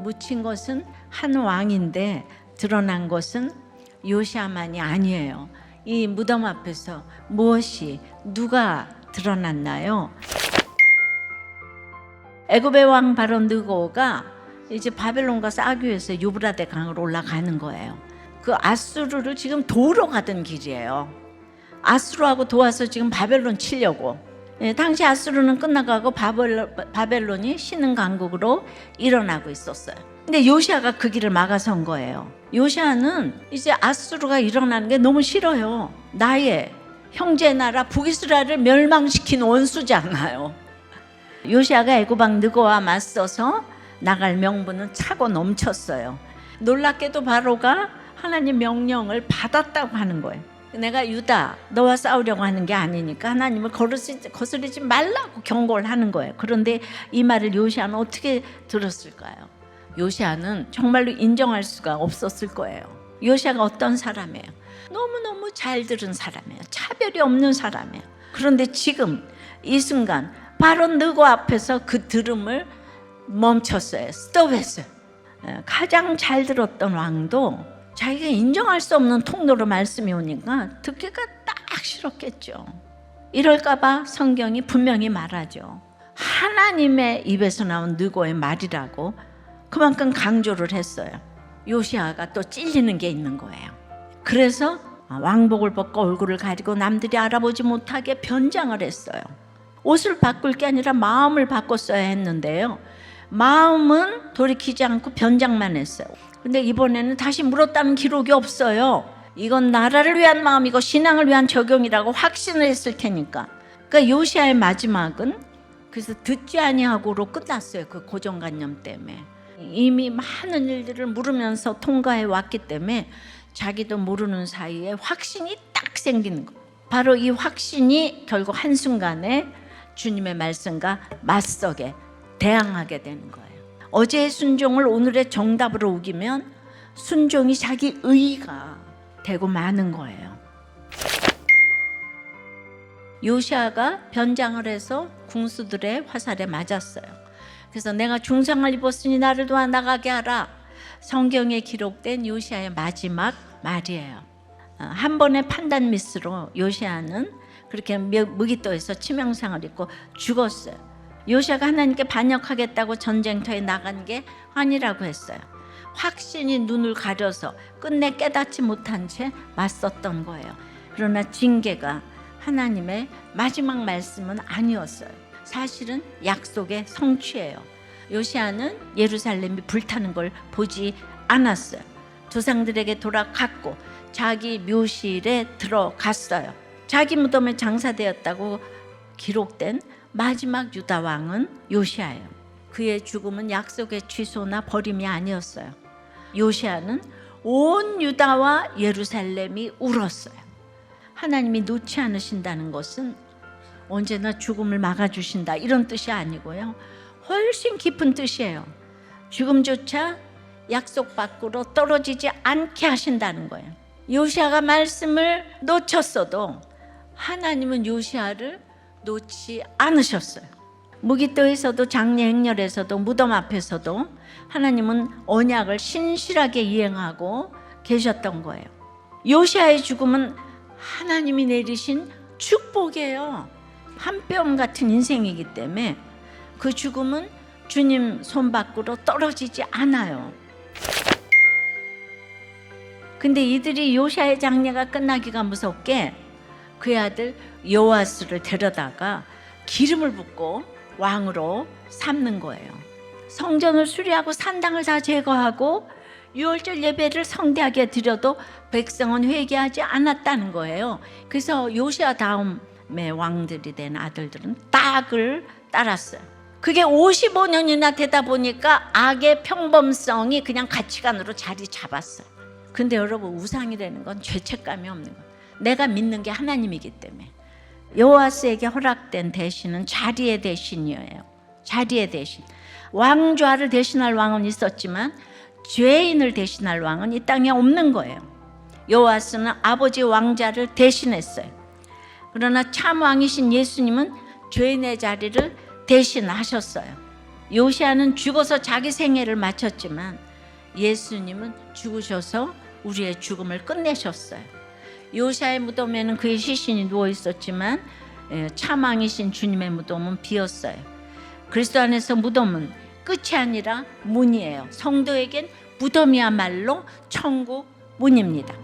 묻힌 것은 한 왕인데 드러난 것은 요시야만이 아니에요. 이 무덤 앞에서 무엇이 누가 드러났나요? 애굽의 왕 바로 느고가 이제 바벨론과 싸기 위해서 유브라데 강으로 올라가는 거예요. 그 아수르를 지금 도우러 가던 길이에요. 아수르하고 도와서 지금 바벨론 치려고. 당시 아수르는 끝나가고 바벨론이 신흥 강국으로 일어나고 있었어요. 근데 요시야가 그 길을 막아선 거예요. 요시야는 이제 아수르가 일어나는 게 너무 싫어요. 나의 형제 나라 북이스라엘을 멸망시킨 원수잖아요. 요시야가 애굽 왕 느고와 맞서서 나갈 명분은 차고 넘쳤어요. 놀랍게도 바로가 하나님 명령을 받았다고 하는 거예요. 내가 유다 너와 싸우려고 하는 게 아니니까 하나님을 거스르지 말라고 경고를 하는 거예요. 그런데 이 말을 요시야는 어떻게 들었을까요? 요시야는 정말로 인정할 수가 없었을 거예요. 요시야가 어떤 사람이에요? 너무너무 잘 들은 사람이에요. 차별이 없는 사람이에요. 그런데 지금 이 순간 바로 느고 앞에서 그 들음을 멈췄어요. 스톱했어요. 가장 잘 들었던 왕도 자기가 인정할 수 없는 통로로 말씀이 오니까 듣기가 딱 싫었겠죠. 이럴까봐 성경이 분명히 말하죠. 하나님의 입에서 나온 느고의 말이라고 그만큼 강조를 했어요. 요시야가 또 찔리는 게 있는 거예요. 그래서 왕복을 벗고 얼굴을 가리고 남들이 알아보지 못하게 변장을 했어요. 옷을 바꿀 게 아니라 마음을 바꿨어야 했는데요. 마음은 돌이키지 않고 변장만 했어요. 근데 이번에는 다시 물었다는 기록이 없어요. 이건 나라를 위한 마음이고 신앙을 위한 적용이라고 확신을 했을 테니까. 그러니까 요시야의 마지막은 그래서 듣지 아니하고로 끝났어요. 그 고정관념 때문에. 이미 많은 일들을 물으면서 통과해 왔기 때문에 자기도 모르는 사이에 확신이 딱 생기는 거예요. 바로 이 확신이 결국 한순간에 주님의 말씀과 맞서게 대항하게 되는 거예요. 어제의 순종을 오늘의 정답으로 우기면 순종이 자기 의가 되고 마는 거예요. 요시야가 변장을 해서 궁수들의 화살에 맞았어요. 그래서 내가 중상을 입었으니 나를 도와 나가게 하라. 성경에 기록된 요시야의 마지막 말이에요. 한 번의 판단 미스로 요시야는 그렇게 무기또에서 치명상을 입고 죽었어요. 요시야가 하나님께 반역하겠다고 전쟁터에 나간 게 아니라고 했어요. 확신이 눈을 가려서 끝내 깨닫지 못한 채 맞섰던 거예요. 그러나 징계가 하나님의 마지막 말씀은 아니었어요. 사실은 약속의 성취예요. 요시야는 예루살렘이 불타는 걸 보지 않았어요. 조상들에게 돌아갔고 자기 묘실에 들어갔어요. 자기 무덤에 장사되었다고 기록된 마지막 유다 왕은 요시야예요. 그의 죽음은 약속의 취소나 버림이 아니었어요. 요시야는 온 유다와 예루살렘이 울었어요. 하나님이 놓지 않으신다는 것은 언제나 죽음을 막아주신다 이런 뜻이 아니고요. 훨씬 깊은 뜻이에요. 죽음조차 약속 밖으로 떨어지지 않게 하신다는 거예요. 요시야가 말씀을 놓쳤어도 하나님은 요시야를 놓지 않으셨어요. 무기또에서도 장례 행렬에서도 무덤 앞에서도 하나님은 언약을 신실하게 이행하고 계셨던 거예요. 요시야의 죽음은 하나님이 내리신 축복이에요. 한 뼘 같은 인생이기 때문에 그 죽음은 주님 손 밖으로 떨어지지 않아요. 근데 이들이 요시야의 장례가 끝나기가 무섭게 그의 아들 요아스를 데려다가 기름을 붓고 왕으로 삼는 거예요. 성전을 수리하고 산당을 다 제거하고 유월절 예배를 성대하게 드려도 백성은 회개하지 않았다는 거예요. 그래서 요시야 다음에 왕들이 된 아들들은 딱을 따랐어요. 그게 55년이나 되다 보니까 악의 평범성이 그냥 가치관으로 자리 잡았어요. 근데 여러분, 우상이라는 건 죄책감이 없는 거예요. 내가 믿는 게 하나님이기 때문에. 요아스에게 허락된 대신은 자리의 대신이에요. 자리의 대신. 왕좌를 대신할 왕은 있었지만 죄인을 대신할 왕은 이 땅에 없는 거예요. 요아스는 아버지 왕자를 대신했어요. 그러나 참 왕이신 예수님은 죄인의 자리를 대신하셨어요. 요시아는 죽어서 자기 생애를 마쳤지만 예수님은 죽으셔서 우리의 죽음을 끝내셨어요. 요시아의 무덤에는 그의 시신이 누워 있었지만 차망이신 주님의 무덤은 비었어요. 그리스도 안에서 무덤은 끝이 아니라 문이에요. 성도에겐 무덤이야말로 천국 문입니다.